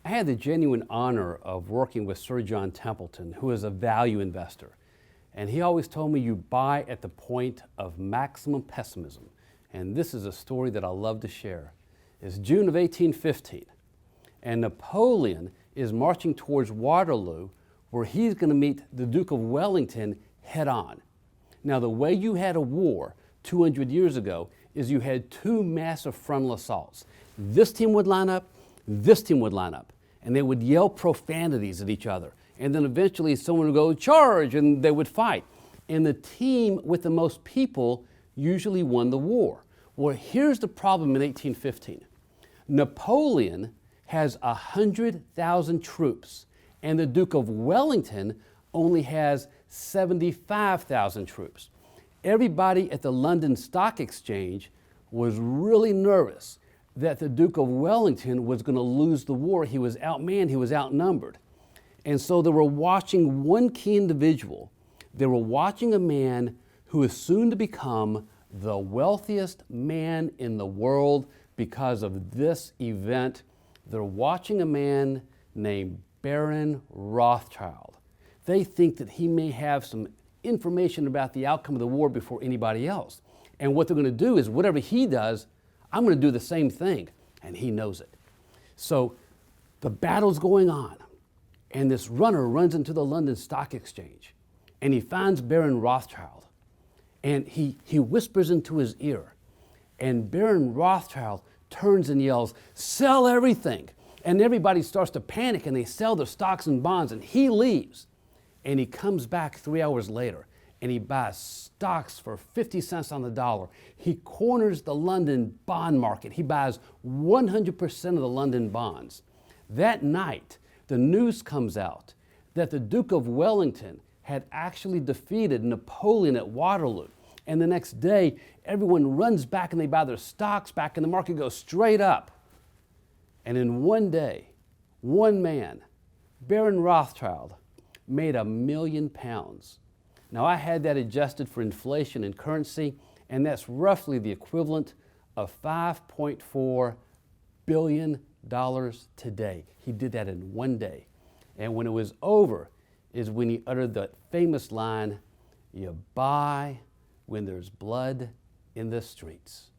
I had the genuine honor of working with Sir John Templeton, who is a value investor. And he always told me you buy at the point of maximum pessimism. And this is a story that I love to share. It's June of 1815, and Napoleon is marching towards Waterloo, where he's going to meet the Duke of Wellington head on. Now, the way you had a war 200 years ago is you had two massive frontal assaults. This team would line up, this team would line up, and they would yell profanities at each other. And then eventually someone would go, charge, and they would fight. And the team with the most people usually won the war. Well, here's the problem in 1815. Napoleon has 100,000 troops, and the Duke of Wellington only has 75,000 troops. Everybody at the London Stock Exchange was really nervous that the Duke of Wellington was going to lose the war. He was outmanned, he was outnumbered. And so they were watching one key individual. They were watching a man who is soon to become the wealthiest man in the world because of this event. They're watching a man named Baron Rothschild. They think that he may have some information about the outcome of the war before anybody else. And what they're going to do is whatever he does, I'm going to do the same thing. And he knows it. So the battle's going on. And this runner runs into the London Stock Exchange. And he finds Baron Rothschild. And he whispers into his ear. And Baron Rothschild turns and yells, sell everything. And everybody starts to panic and they sell their stocks and bonds, and he leaves. And he comes back 3 hours later and he buys stocks for 50 cents on the dollar. He corners the London bond market. He buys 100% of the London bonds. That night, the news comes out that the Duke of Wellington had actually defeated Napoleon at Waterloo. And the next day, everyone runs back and they buy their stocks back and the market goes straight up. And in one day, one man, Baron Rothschild, made £1 million. Now, I had that adjusted for inflation and currency, and that's roughly the equivalent of $5.4 billion today. He did that in one day. And when it was over is when he uttered the famous line, you buy when there's blood in the streets.